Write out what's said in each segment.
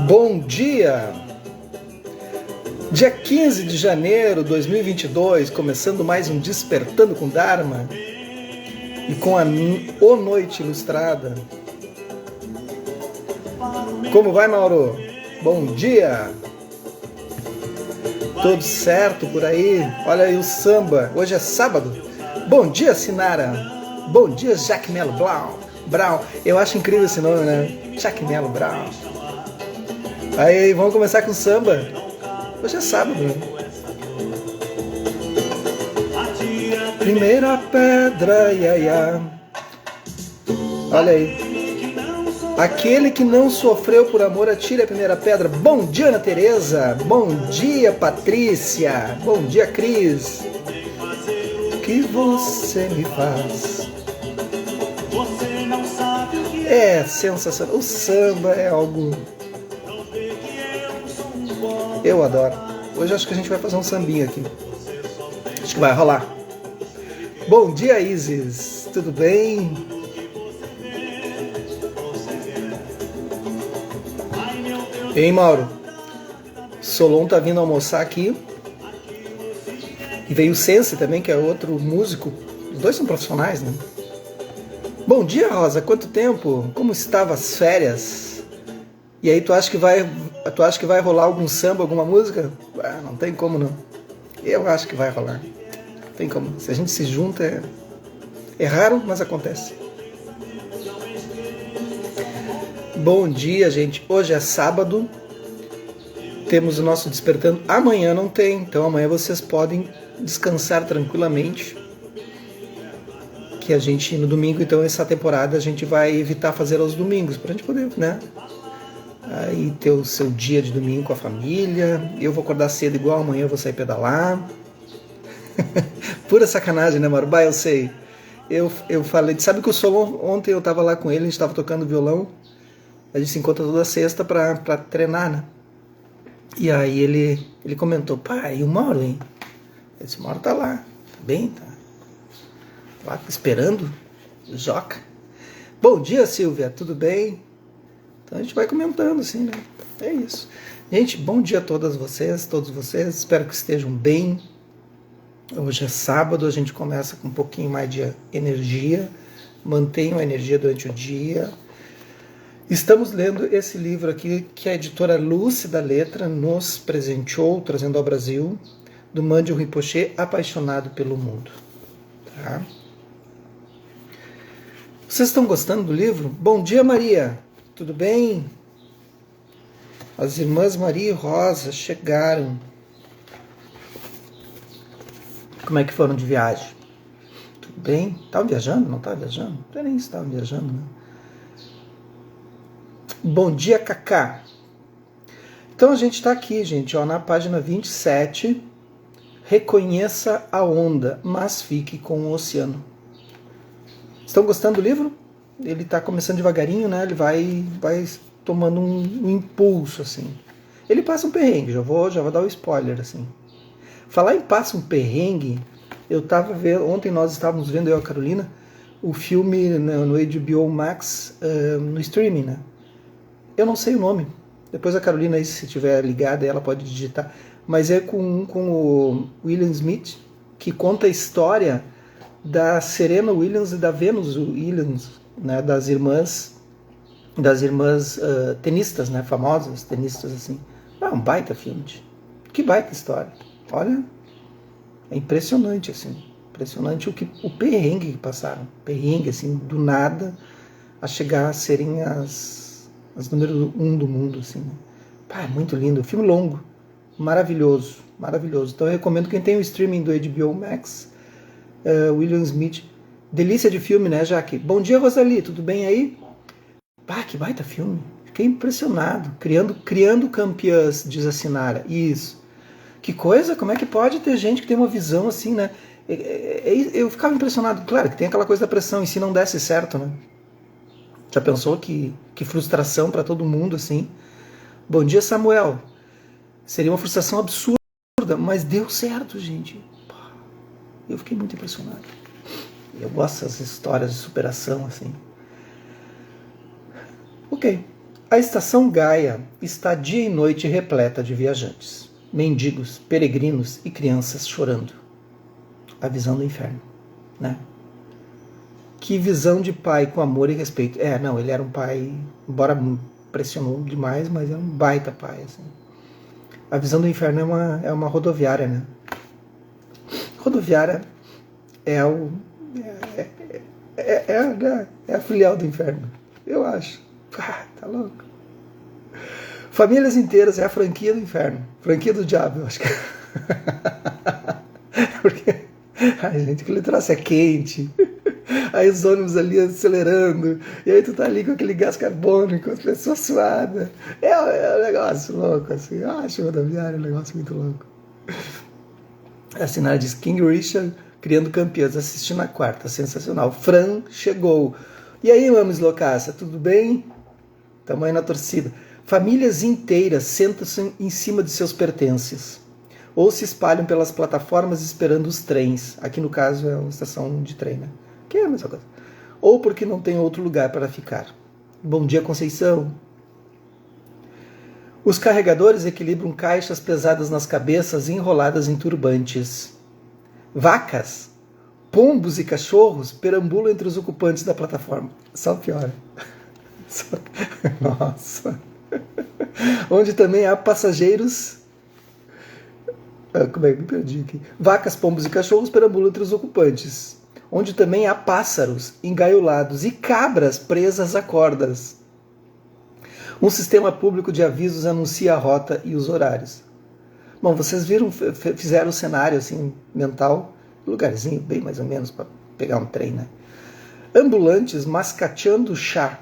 Bom dia! Dia 15 de janeiro de 2022, começando mais um Despertando com Dharma e com a O Noite Ilustrada. Como vai, Mauro? Bom dia! Tudo certo por aí? Olha aí o samba, hoje é sábado. Bom dia, Sinara! Bom dia, Jack Melo Brown. Eu acho incrível esse nome, né? Jack Melo Brown. Aí, vamos começar com o samba. Hoje é sábado, né? Primeira pedra, iaia. Olha aí. Aquele que não sofreu por amor, atire a primeira pedra. Bom dia, Ana Tereza. Bom dia, Patrícia. Bom dia, Cris. O que você me faz? É sensacional. O samba é algo... Eu adoro. Hoje acho que a gente vai fazer um sambinho aqui. Acho que vai rolar. Bom dia, Isis. Tudo bem? Ei, Mauro. Solon tá vindo almoçar aqui. E veio o Sense também, que é outro músico. Os dois são profissionais, né? Bom dia, Rosa. Quanto tempo? Como estavam as férias? E aí, tu acha que vai rolar algum samba, alguma música? Ah, não tem como não. Eu acho que vai rolar. Não tem como. Se a gente se junta, é raro, mas acontece. Bom dia, gente. Hoje é sábado. Temos o nosso Despertando. Amanhã não tem, então amanhã vocês podem descansar tranquilamente. Que a gente, no domingo, então, essa temporada, a gente vai evitar fazer aos domingos, pra gente poder, né? Aí ter o seu dia de domingo com a família. Eu vou acordar cedo igual, amanhã eu vou sair pedalar. Pura sacanagem, né, Mauro? Bah, eu sei. Eu falei, sabe que o Solon, ontem eu tava lá com ele, a gente tava tocando violão. A gente se encontra toda sexta pra treinar, né? E aí ele comentou, pai, e o Mauro, hein? Eu disse, o Mauro tá lá, tá bem, tá lá esperando o Joca. Bom dia, Silvia, tudo bem? Então a gente vai comentando assim, né? É isso. Gente, bom dia a todos vocês. Espero que estejam bem. Hoje é sábado, a gente começa com um pouquinho mais de energia. Mantenham a energia durante o dia. Estamos lendo esse livro aqui que a editora Lúcia da Letra nos presenteou, trazendo ao Brasil, do Mandio Rinpoche, Apaixonado pelo Mundo. Tá? Vocês estão gostando do livro? Bom dia, Maria! Tudo bem? As irmãs Maria e Rosa chegaram. Como é que foram de viagem? Tudo bem? Estavam viajando? Não estavam viajando? Não sei nem se estavam viajando, né? Bom dia, Cacá. Então a gente está aqui, gente, ó, na página 27. Reconheça a onda, mas fique com o oceano. Estão gostando do livro? Ele está começando devagarinho, né? Ele vai tomando um impulso, assim. Ele passa um perrengue, já vou dar o spoiler, assim. Falar em passa um perrengue, eu tava vendo, ontem nós estávamos vendo, eu e a Carolina, o filme no HBO Max, no streaming, né? Eu não sei o nome. Depois a Carolina, aí, se estiver ligada, ela pode digitar. Mas é com o William Smith, que conta a história da Serena Williams e da Venus Williams, né, das irmãs tenistas, né, famosas tenistas, assim. Um baita filme. Que baita história. Olha, é impressionante, assim. Impressionante o perrengue que passaram. Perrengue, assim, do nada a chegar a serem as número 1 do mundo, assim. É muito lindo. Filme longo. Maravilhoso. Maravilhoso. Então eu recomendo quem tem o streaming do HBO Max, William Smith. Delícia de filme, né, Jaque? Bom dia, Rosali. Tudo bem aí? Que baita filme. Fiquei impressionado. Criando campeãs, diz a Sinara. Isso. Que coisa, como é que pode ter gente que tem uma visão assim, né? Eu ficava impressionado. Claro que tem aquela coisa da pressão, e se não desse certo, né? Já pensou que frustração para todo mundo, assim? Bom dia, Samuel. Seria uma frustração absurda, mas deu certo, gente. Eu fiquei muito impressionado. Eu gosto dessas histórias de superação, assim. Ok. A estação Gaia está dia e noite repleta de viajantes, mendigos, peregrinos e crianças chorando. A visão do inferno, né? Que visão de pai com amor e respeito. Não, ele era um pai, embora pressionou demais, mas era um baita pai. Assim. A visão do inferno é uma rodoviária, né? Rodoviária é a filial do inferno, eu acho. Tá louco. Famílias inteiras é a franquia do inferno. Franquia do diabo, eu acho que. Porque, ai, gente, aquele troço é quente. Aí os ônibus ali acelerando. E aí tu tá ali com aquele gás carbônico, as pessoas suadas. É um negócio louco, assim. Eu acho rodoviária um negócio muito louco. A Sinara diz, King Richard criando campeões, assistindo a quarta, sensacional. Fran chegou. E aí, Mames Loucaça, tudo bem? Tamo aí na torcida. Famílias inteiras sentam-se em cima de seus pertences. Ou se espalham pelas plataformas esperando os trens. Aqui no caso é uma estação de trem, né? Que é a mesma coisa. Ou porque não tem outro lugar para ficar. Bom dia, Conceição. Os carregadores equilibram caixas pesadas nas cabeças enroladas em turbantes. Vacas, pombos e cachorros perambulam entre os ocupantes da plataforma. Só piora. Nossa. Onde também há passageiros... Como é que me perdi aqui? Vacas, pombos e cachorros perambulam entre os ocupantes. Onde também há pássaros engaiolados e cabras presas a cordas. Um sistema público de avisos anuncia a rota e os horários. Bom, vocês viram, fizeram o cenário assim, mental, lugarzinho bem mais ou menos para pegar um trem, né? Ambulantes mascateando chá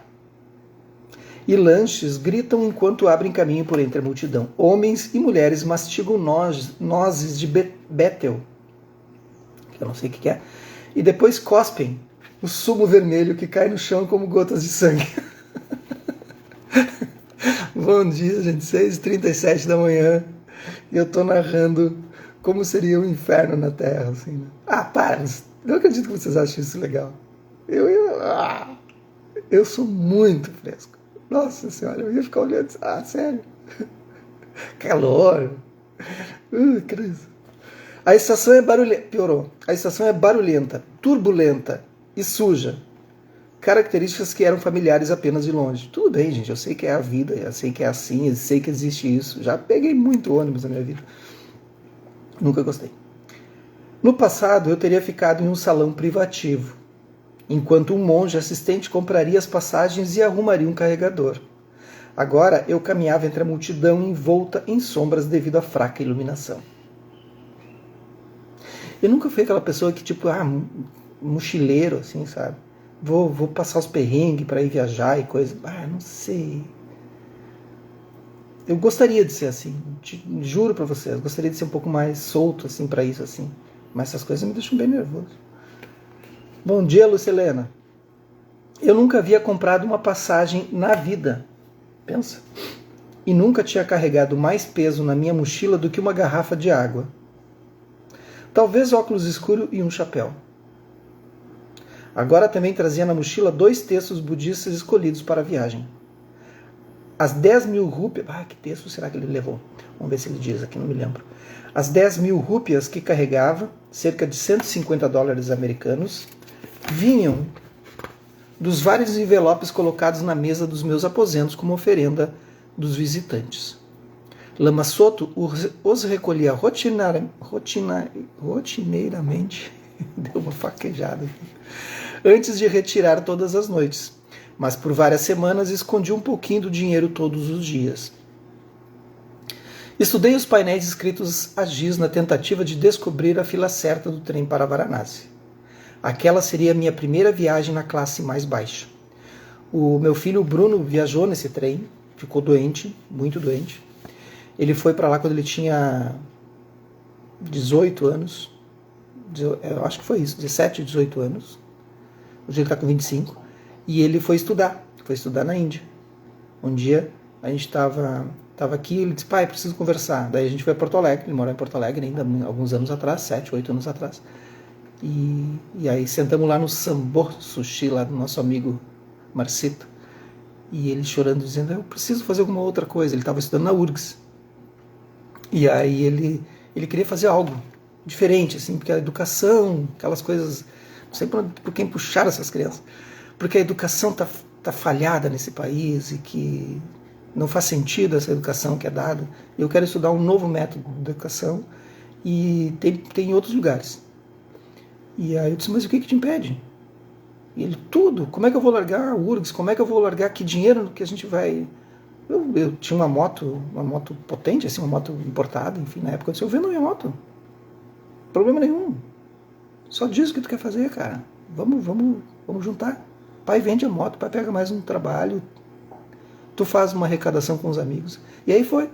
e lanches gritam enquanto abrem caminho por entre a multidão. Homens e mulheres mastigam nozes de Betel, que eu não sei o que é, e depois cospem o sumo vermelho que cai no chão como gotas de sangue. Bom dia, gente, 6h37 da manhã, e eu tô narrando como seria o inferno na Terra, assim, né? Para, eu acredito que vocês acham isso legal. Eu sou muito fresco. Nossa senhora, eu ia ficar olhando, sério? Calor. Cristo. A estação é barulhenta, piorou. A estação é barulhenta, turbulenta e suja. Características que eram familiares apenas de longe. Tudo bem, gente, eu sei que é a vida, eu sei que é assim, eu sei que existe isso. Já peguei muito ônibus na minha vida. Nunca gostei. No passado, eu teria ficado em um salão privativo, enquanto um monge assistente compraria as passagens e arrumaria um carregador. Agora, eu caminhava entre a multidão envolta em sombras devido à fraca iluminação. Eu nunca fui aquela pessoa que, tipo, mochileiro, assim, sabe? Vou passar os perrengues para ir viajar e coisa. Não sei. Eu gostaria de ser assim, juro para vocês. Gostaria de ser um pouco mais solto, assim, para isso, assim. Mas essas coisas me deixam bem nervoso. Bom dia, Lucilena. Eu nunca havia comprado uma passagem na vida. Pensa. E nunca tinha carregado mais peso na minha mochila do que uma garrafa de água. Talvez óculos escuros e um chapéu. Agora também trazia na mochila 2 textos budistas escolhidos para a viagem. As 10.000 rúpias... que texto será que ele levou? Vamos ver se ele diz aqui, não me lembro. As 10.000 rúpias que carregava, cerca de $150 americanos, vinham dos vários envelopes colocados na mesa dos meus aposentos como oferenda dos visitantes. Lama Soto os recolhia rotineiramente, deu uma faquejada aqui, antes de retirar todas as noites, mas por várias semanas escondi um pouquinho do dinheiro todos os dias. Estudei os painéis escritos a giz na tentativa de descobrir a fila certa do trem para Varanasi. Aquela seria a minha primeira viagem na classe mais baixa. O meu filho Bruno viajou nesse trem, ficou doente, muito doente. Ele foi para lá quando ele tinha 18 anos, eu acho que foi isso, 17, 18 anos. Hoje ele está com 25. E ele foi estudar na Índia. Um dia a gente estava aqui, ele disse, pai, preciso conversar. Daí a gente foi a Porto Alegre, ele mora em Porto Alegre ainda alguns anos atrás, 7, 8 anos atrás. E aí sentamos lá no Sambor Sushi, lá do nosso amigo Marcito. E ele chorando, dizendo, eu preciso fazer alguma outra coisa. Ele estava estudando na URGS. E aí ele queria fazer algo diferente, assim, porque a educação, aquelas coisas, não sei por quem puxaram essas crianças, porque a educação tá falhada nesse país e que não faz sentido essa educação que é dada. Eu quero estudar um novo método de educação e tem em outros lugares. E aí eu disse, mas o que te impede? E ele, tudo. Como é que eu vou largar a URGS? Como é que eu vou largar? Que dinheiro que a gente vai... Eu tinha uma moto potente, assim, uma moto importada, enfim, na época eu disse, eu vendo minha moto. Problema nenhum. Só diz o que tu quer fazer, cara. Vamos juntar. Pai vende a moto, pai pega mais um trabalho, tu faz uma arrecadação com os amigos. E aí foi.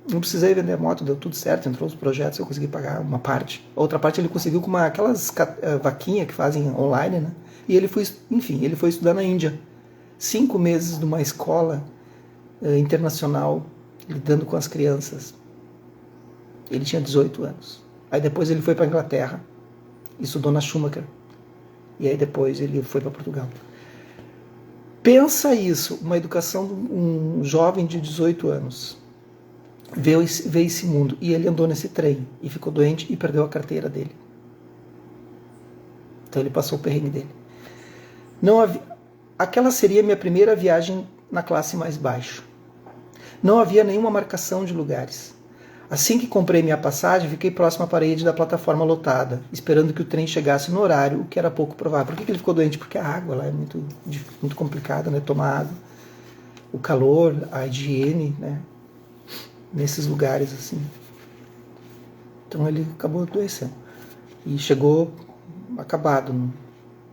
Não precisei vender a moto, deu tudo certo, entrou os projetos, eu consegui pagar uma parte. A outra parte ele conseguiu com aquelas vaquinhas que fazem online, né? E ele foi estudar na Índia. 5 meses numa escola internacional, lidando com as crianças. Ele tinha 18 anos. Aí depois ele foi para a Inglaterra, estudou na Schumacher. E aí depois ele foi para Portugal. Pensa isso, uma educação de um jovem de 18 anos. Vê esse mundo. E ele andou nesse trem e ficou doente e perdeu a carteira dele. Então ele passou o perrengue dele. Aquela seria a minha primeira viagem na classe mais baixa. Não havia nenhuma marcação de lugares. Assim que comprei minha passagem, fiquei próximo à parede da plataforma lotada, esperando que o trem chegasse no horário, o que era pouco provável. Por que ele ficou doente? Porque a água lá é muito complicada, né? Tomar água. O calor, a higiene, né? Nesses lugares assim. Então ele acabou adoecendo. E chegou acabado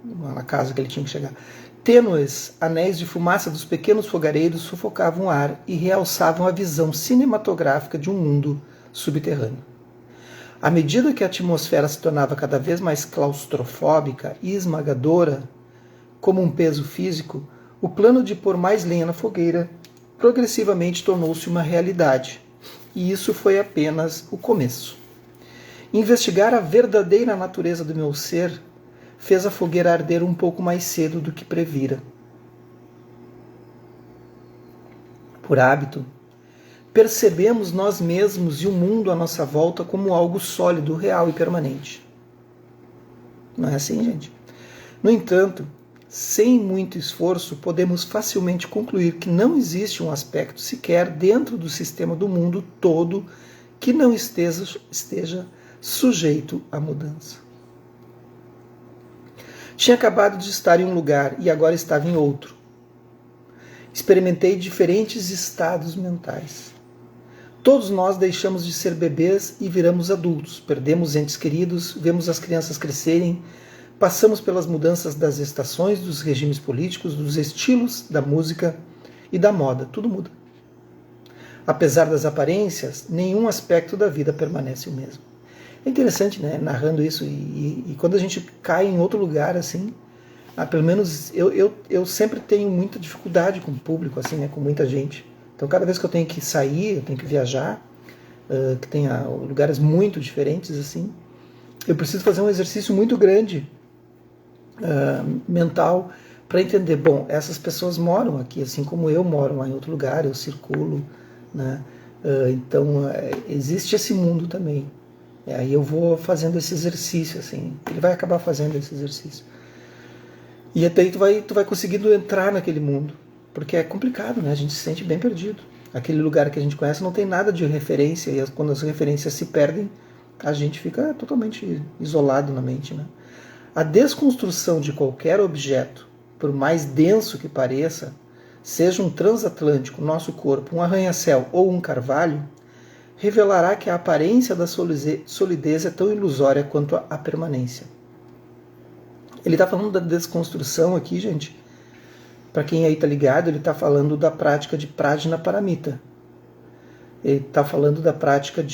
na casa que ele tinha que chegar. Tênues anéis de fumaça dos pequenos fogareiros sufocavam o ar e realçavam a visão cinematográfica de um mundo subterrâneo. À medida que a atmosfera se tornava cada vez mais claustrofóbica e esmagadora, como um peso físico, o plano de pôr mais lenha na fogueira progressivamente tornou-se uma realidade. E isso foi apenas o começo. Investigar a verdadeira natureza do meu ser fez a fogueira arder um pouco mais cedo do que previra. Por hábito, percebemos nós mesmos e o mundo à nossa volta como algo sólido, real e permanente. Não é assim, gente? No entanto, sem muito esforço, podemos facilmente concluir que não existe um aspecto sequer dentro do sistema do mundo todo que não esteja sujeito à mudança. Tinha acabado de estar em um lugar e agora estava em outro. Experimentei diferentes estados mentais. Todos nós deixamos de ser bebês e viramos adultos. Perdemos entes queridos, vemos as crianças crescerem, passamos pelas mudanças das estações, dos regimes políticos, dos estilos, da música e da moda. Tudo muda. Apesar das aparências, nenhum aspecto da vida permanece o mesmo. É interessante, né, narrando isso, e quando a gente cai em outro lugar, assim, pelo menos eu sempre tenho muita dificuldade com o público, assim, né, com muita gente. Então, cada vez que eu tenho que sair, eu tenho que viajar, que tenha lugares muito diferentes, assim, eu preciso fazer um exercício muito grande mental para entender, bom, essas pessoas moram aqui, assim como eu moro lá em outro lugar, eu circulo, né, então existe esse mundo também. Aí eu vou fazendo esse exercício, assim. Ele vai acabar fazendo esse exercício. E até aí tu vai conseguindo entrar naquele mundo. Porque é complicado, né? A gente se sente bem perdido. Aquele lugar que a gente conhece não tem nada de referência. E quando as referências se perdem, a gente fica totalmente isolado na mente, né? A desconstrução de qualquer objeto, por mais denso que pareça, seja um transatlântico, nosso corpo, um arranha-céu ou um carvalho, revelará que a aparência da solidez é tão ilusória quanto a permanência. Ele está falando da desconstrução aqui, gente. Para quem aí está ligado, ele está falando da prática de Prajnaparamita. Ele está falando da prática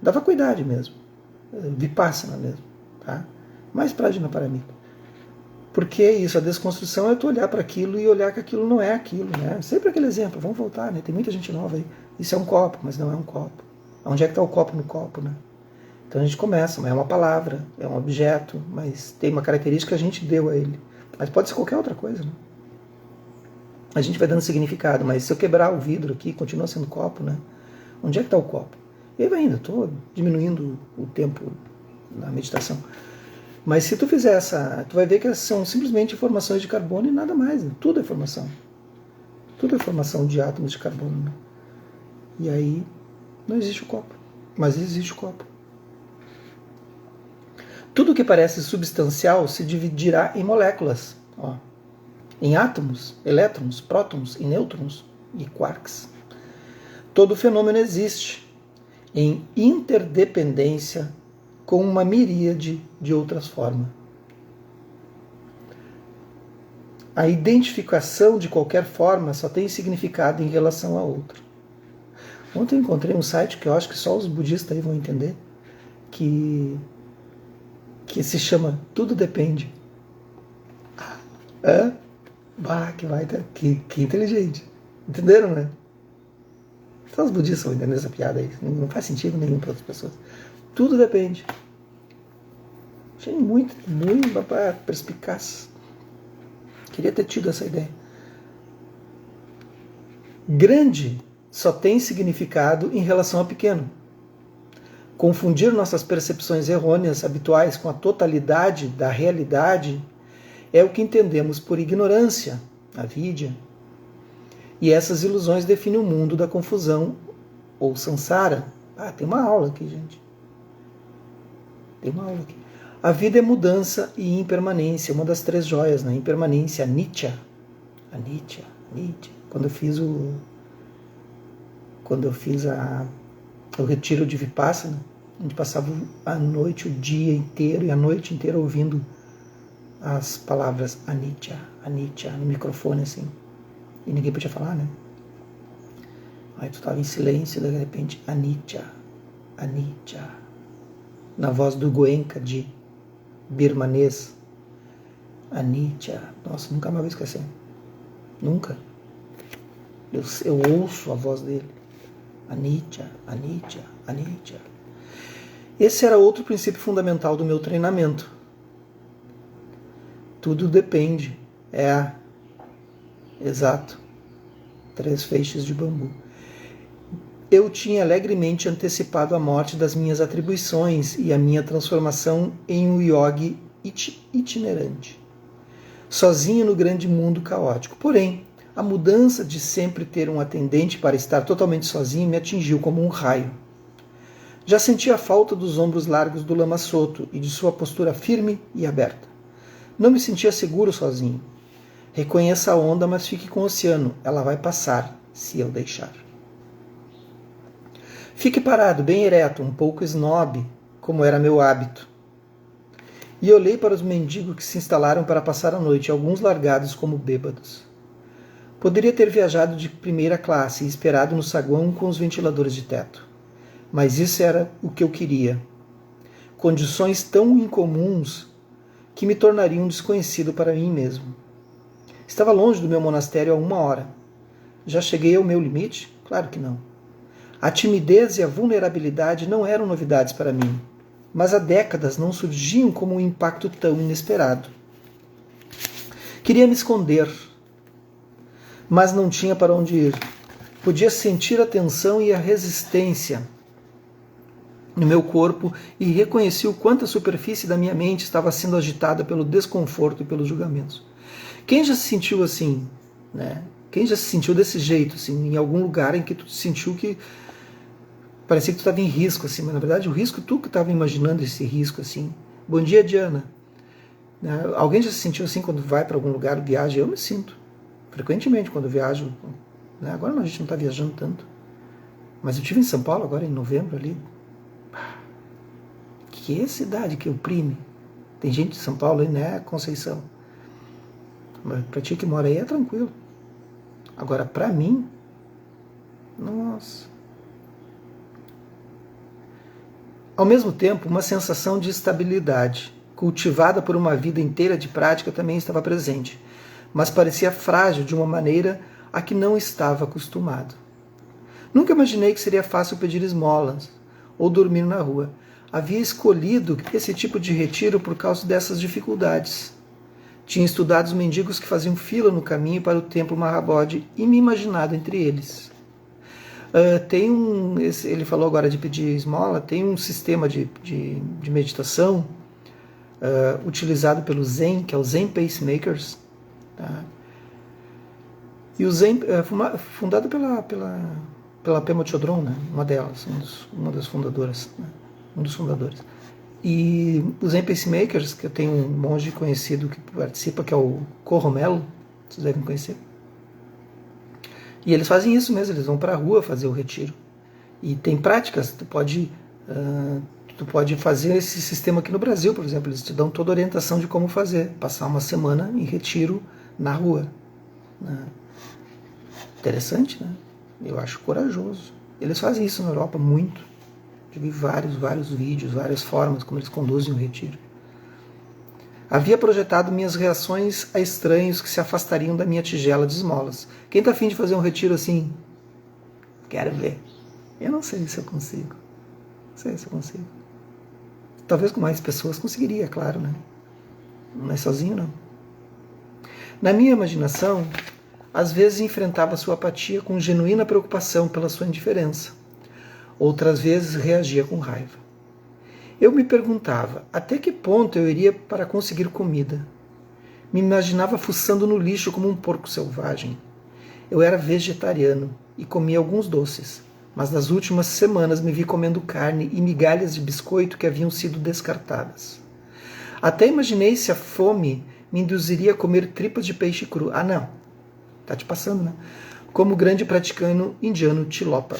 da vacuidade mesmo. Vipassana mesmo. Tá? Mais Prajnaparamita. Porque é isso, a desconstrução é tu olhar para aquilo e olhar que aquilo não é aquilo. Né? Sempre aquele exemplo, vamos voltar, né? Tem muita gente nova aí. Isso é um copo, mas não é um copo. Onde é que está o copo no copo, né? Então a gente começa, mas é uma palavra, é um objeto, mas tem uma característica que a gente deu a ele. Mas pode ser qualquer outra coisa, né? a gente vai dando significado, mas se eu quebrar o vidro aqui, continua sendo copo, né? Onde é que está o copo? E aí vai indo, estou diminuindo o tempo na meditação. Mas se tu fizer tu vai ver que são simplesmente informações de carbono e nada mais, né? Tudo é formação. Tudo é formação de átomos de carbono, né? E aí não existe o copo, mas existe o copo. Tudo que parece substancial se dividirá em moléculas, ó, em átomos, elétrons, prótons e nêutrons e quarks. Todo fenômeno existe em interdependência com uma miríade de outras formas. A identificação de qualquer forma só tem significado em relação a outra. Ontem eu encontrei um site que eu acho que só os budistas aí vão entender, que se chama Tudo Depende. Que inteligente. Entenderam, né? Só os budistas vão entender essa piada aí. Não faz sentido nenhum para outras pessoas. Tudo depende. Achei muito perspicaz. Queria ter tido essa ideia. Grande só tem significado em relação a pequeno. Confundir nossas percepções errôneas habituais com a totalidade da realidade é o que entendemos por ignorância, avidya. E essas ilusões definem o mundo da confusão, ou samsara. Tem uma aula aqui, gente. Tem uma aula aqui. A vida é mudança e impermanência, uma das três joias, né? Impermanência, anicca. Anicca. Quando eu fiz o retiro de Vipassana, a gente passava a noite, o dia inteiro e a noite inteira ouvindo as palavras anicca, anicca, no microfone assim. E ninguém podia falar, né? Aí tu estava em silêncio e de repente anicca, anicca. Na voz do Goenka de birmanês. Anicca. Nossa, nunca mais vou esquecer. Nunca. Eu ouço a voz dele. Anicca, anicca, anicca. Esse era outro princípio fundamental do meu treinamento. Tudo depende. Exato. 3 feixes de bambu. Eu tinha alegremente antecipado a morte das minhas atribuições e a minha transformação em um yogi itinerante, sozinho no grande mundo caótico. Porém, a mudança de sempre ter um atendente para estar totalmente sozinho me atingiu como um raio. Já sentia a falta dos ombros largos do Lama Soto e de sua postura firme e aberta. Não me sentia seguro sozinho. Reconheça a onda, mas fique com o oceano. Ela vai passar, se eu deixar. Fique parado, bem ereto, um pouco snob, como era meu hábito. E olhei para os mendigos que se instalaram para passar a noite, alguns largados como bêbados. Poderia ter viajado de primeira classe e esperado no saguão com os ventiladores de teto. Mas isso era o que eu queria. Condições tão incomuns que me tornariam um desconhecido para mim mesmo. Estava longe do meu monastério há 1 hora. Já cheguei ao meu limite? Claro que não. A timidez e a vulnerabilidade não eram novidades para mim, mas há décadas não surgiam como um impacto tão inesperado. Queria me esconder, mas não tinha para onde ir. Podia sentir a tensão e a resistência no meu corpo e reconheci o quanto a superfície da minha mente estava sendo agitada pelo desconforto e pelos julgamentos. Quem já se sentiu assim, né? Quem já se sentiu desse jeito, assim, em algum lugar em que tu sentiu que parecia que tu estava em risco, assim, mas na verdade o risco, tu que estava imaginando esse risco, assim. Bom dia, Diana. Alguém já se sentiu assim quando vai para algum lugar, viaja? Eu me sinto frequentemente quando viajo. Né? Agora a gente não está viajando tanto. Mas eu estive em São Paulo agora em novembro ali. Que é cidade que oprime. Tem gente de São Paulo aí, né? Conceição. Mas para ti que mora aí é tranquilo. Agora para mim, nossa. Ao mesmo tempo, uma sensação de estabilidade, cultivada por uma vida inteira de prática, também estava presente, mas parecia frágil de uma maneira a que não estava acostumado. Nunca imaginei que seria fácil pedir esmolas ou dormir na rua. Havia escolhido esse tipo de retiro por causa dessas dificuldades. Tinha estudado os mendigos que faziam fila no caminho para o templo Mahabodhi e me imaginado entre eles. Ele falou agora de pedir esmola, tem um sistema de meditação utilizado pelo Zen, que é o Zen Pacemakers, tá? E o Zen fundado pela Pema Chodron, né? Uma delas, uma das fundadoras, né? Um dos fundadores. E os Zen Pacemakers, que eu tenho um monge conhecido que participa, que é o Corromelo, vocês devem conhecer. E eles fazem isso mesmo, eles vão para a rua fazer o retiro. E tem práticas, tu pode fazer esse sistema aqui no Brasil, por exemplo, eles te dão toda a orientação de como fazer, passar uma semana em retiro na rua, né? Interessante, né? Eu acho corajoso. Eles fazem isso na Europa muito. Eu vi vários vídeos, várias formas como eles conduzem o retiro. Havia projetado minhas reações a estranhos que se afastariam da minha tigela de esmolas. Quem está afim de fazer um retiro assim? Quero ver. Eu não sei se eu consigo. Não sei se eu consigo. Talvez com mais pessoas conseguiria, claro, né? Não é sozinho, não. Na minha imaginação, às vezes enfrentava sua apatia com genuína preocupação pela sua indiferença. Outras vezes reagia com raiva. Eu me perguntava até que ponto eu iria para conseguir comida. Me imaginava fuçando no lixo como um porco selvagem. Eu era vegetariano e comia alguns doces, mas nas últimas semanas me vi comendo carne e migalhas de biscoito que haviam sido descartadas. Até imaginei se a fome me induziria a comer tripas de peixe cru. Ah, não. Tá te passando, né? Como o grande praticante indiano Tilopa.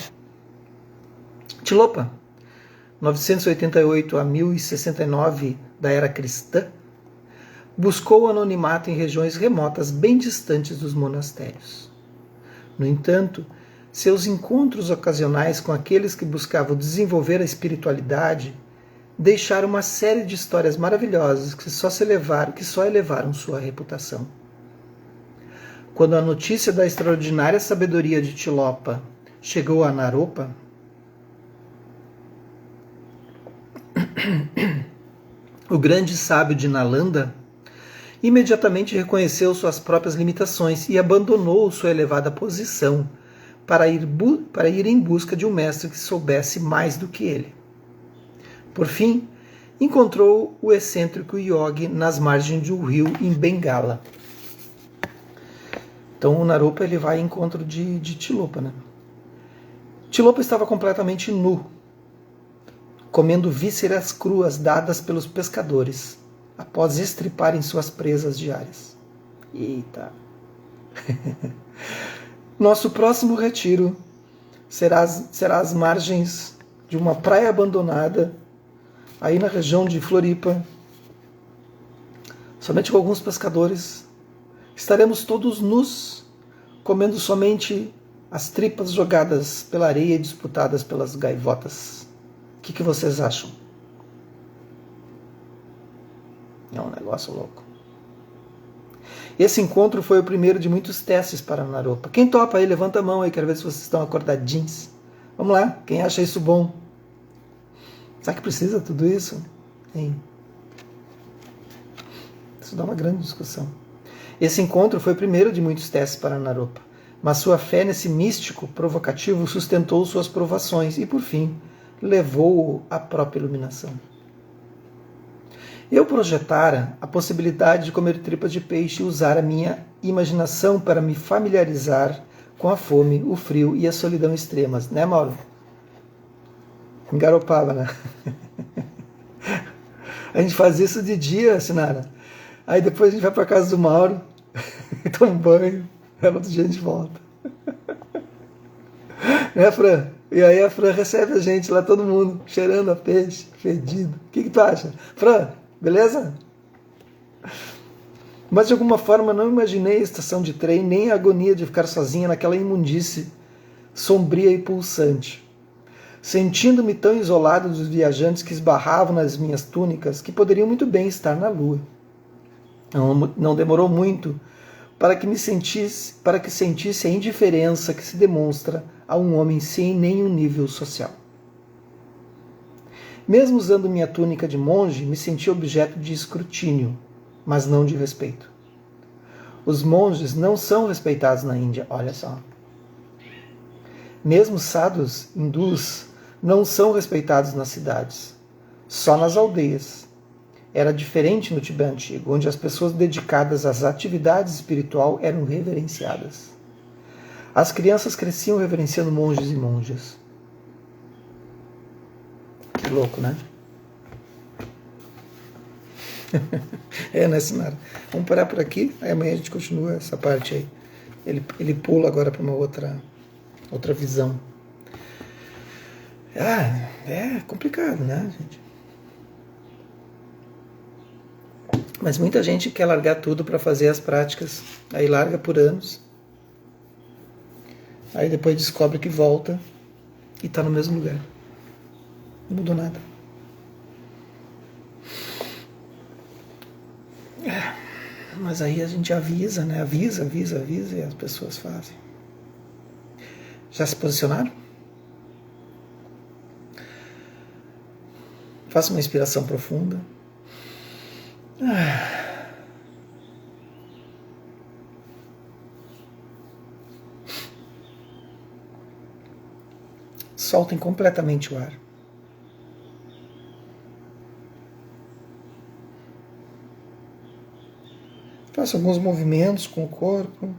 Tilopa, 988 a 1069 da era cristã, buscou o anonimato em regiões remotas bem distantes dos monastérios. No entanto, seus encontros ocasionais com aqueles que buscavam desenvolver a espiritualidade deixaram uma série de histórias maravilhosas que só elevaram sua reputação. Quando a notícia da extraordinária sabedoria de Tilopa chegou a Naropa, o grande sábio de Nalanda imediatamente reconheceu suas próprias limitações e abandonou sua elevada posição para ir em busca de um mestre que soubesse mais do que ele. Por fim, encontrou o excêntrico yogi nas margens de um rio em Bengala. Então o Naropa ele vai em encontro de Tilopa, né? Tilopa estava completamente nu, comendo vísceras cruas dadas pelos pescadores, após estriparem suas presas diárias. Eita! Nosso próximo retiro será às margens de uma praia abandonada, aí na região de Floripa, somente com alguns pescadores. Estaremos todos nus, comendo somente as tripas jogadas pela areia e disputadas pelas gaivotas. O que vocês acham? É um negócio louco. Esse encontro foi o primeiro de muitos testes para Naropa. Quem topa aí, levanta a mão aí, quero ver se vocês estão acordadinhos. Vamos lá, quem acha isso bom? Será que precisa tudo isso? Hein? Isso dá uma grande discussão. Esse encontro foi o primeiro de muitos testes para Naropa, mas sua fé nesse místico provocativo sustentou suas provações e, por fim, levou-o à própria iluminação. Eu projetara a possibilidade de comer tripas de peixe e usar a minha imaginação para me familiarizar com a fome, o frio e a solidão extremas, né, Mauro? Engaropava, né? A gente faz isso de dia, Sinara. Aí depois a gente vai para casa do Mauro, toma um banho, aí no outro dia a gente volta. Né, Fran? E aí a Fran recebe a gente lá, todo mundo, cheirando a peixe, fedido. O que tu acha? Fran, beleza? Mas de alguma forma não imaginei a estação de trem, nem a agonia de ficar sozinha naquela imundície sombria e pulsante. Sentindo-me tão isolado dos viajantes que esbarravam nas minhas túnicas, que poderiam muito bem estar na lua. Não demorou muito para que sentisse a indiferença que se demonstra a um homem sem nenhum nível social. Mesmo usando minha túnica de monge, me senti objeto de escrutínio, mas não de respeito. Os monges não são respeitados na Índia, olha só. Mesmo sadhus hindus não são respeitados nas cidades, só nas aldeias. Era diferente no Tibete antigo, onde as pessoas dedicadas às atividades espirituais eram reverenciadas. As crianças cresciam reverenciando monges e monjas. Que louco, né? Né, Sinara? Vamos parar por aqui, aí amanhã a gente continua essa parte aí. Ele pula agora para uma outra visão. É complicado, né, gente? Mas muita gente quer largar tudo para fazer as práticas, aí larga por anos, aí depois descobre que volta e está no mesmo lugar. Não mudou nada. Mas aí a gente avisa, né? Avisa e as pessoas fazem. Já se posicionaram? Faça uma inspiração profunda. Soltem completamente o ar. Faça alguns movimentos com o corpo.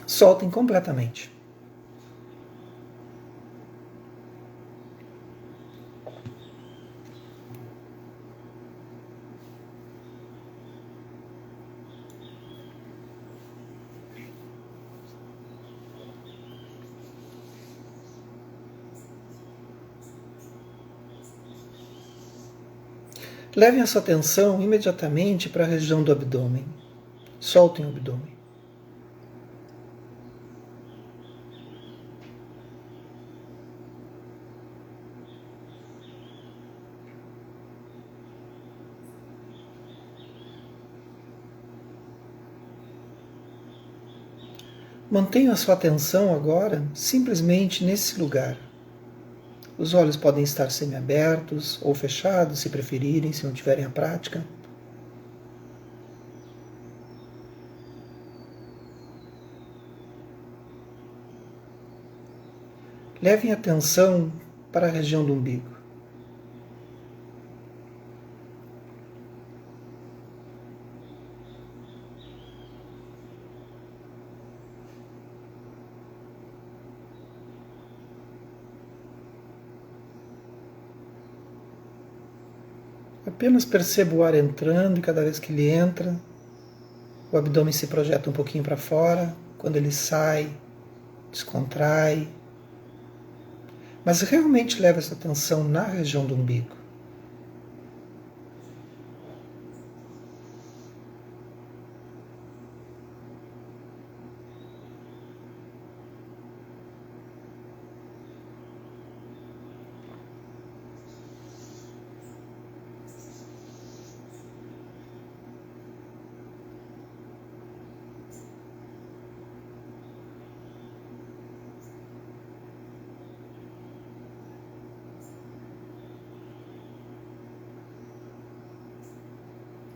Soltem completamente. Levem a sua atenção imediatamente para a região do abdômen. Soltem o abdômen. Mantenha a sua atenção agora simplesmente nesse lugar. Os olhos podem estar semiabertos ou fechados, se preferirem, se não tiverem a prática. Levem atenção para a região do umbigo. Apenas perceba o ar entrando e cada vez que ele entra, o abdômen se projeta um pouquinho para fora. Quando ele sai, descontrai. Mas realmente leve essa atenção na região do umbigo.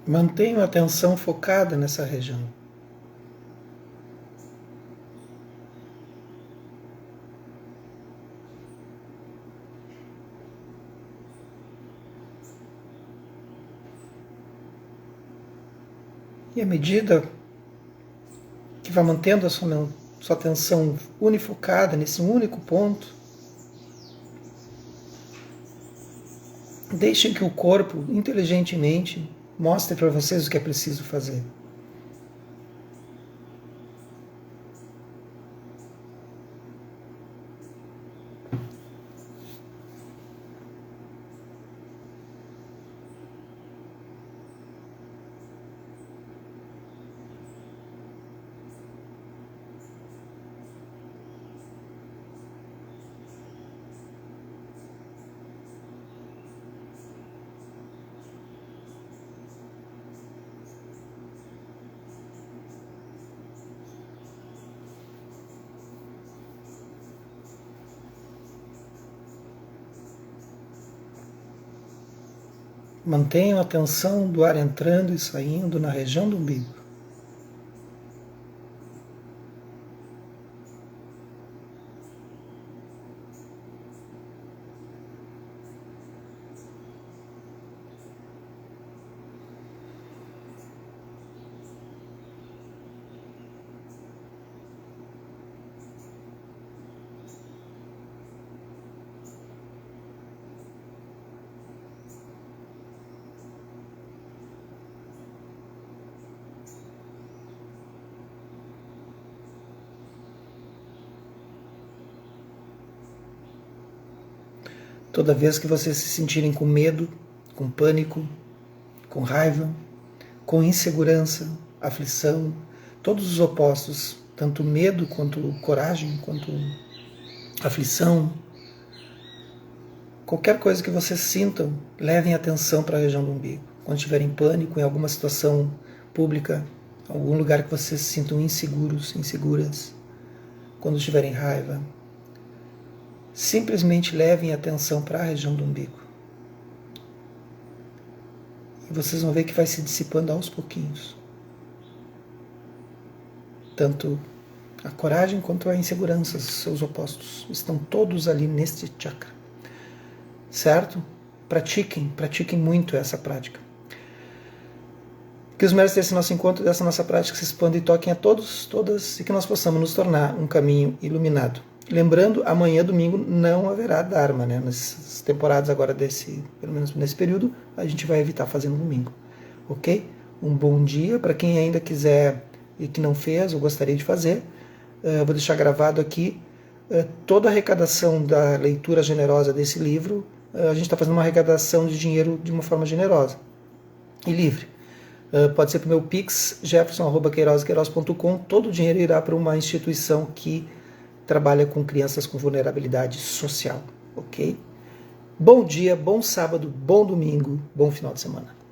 Mantenha a atenção focada nessa região. E à medida que vai mantendo a sua atenção unifocada nesse único ponto, deixem que o corpo, inteligentemente, mostre para vocês o que é preciso fazer. Mantenham a atenção do ar entrando e saindo na região do umbigo. Toda vez que vocês se sentirem com medo, com pânico, com raiva, com insegurança, aflição, todos os opostos, tanto medo quanto coragem, quanto aflição, qualquer coisa que vocês sintam, levem atenção para a região do umbigo. Quando estiverem em pânico, em alguma situação pública, algum lugar que vocês se sintam inseguros, inseguras, quando estiverem em raiva, simplesmente levem atenção para a região do umbigo. E vocês vão ver que vai se dissipando aos pouquinhos. Tanto a coragem quanto a insegurança, seus opostos, estão todos ali neste chakra. Certo? Pratiquem muito essa prática. Que os méritos desse nosso encontro, dessa nossa prática se expandam e toquem a todos, todas, e que nós possamos nos tornar um caminho iluminado. Lembrando, amanhã, domingo, não haverá Dharma, né? Nas temporadas agora pelo menos nesse período, a gente vai evitar fazer no domingo. Ok? Um bom dia para quem ainda quiser e que não fez ou gostaria de fazer. Eu vou deixar gravado aqui toda a arrecadação da leitura generosa desse livro. A gente está fazendo uma arrecadação de dinheiro de uma forma generosa e livre. Pode ser para o meu Pix, jefferson@queiroz.com. Todo o dinheiro irá para uma instituição que trabalha com crianças com vulnerabilidade social, ok? Bom dia, bom sábado, bom domingo, bom final de semana.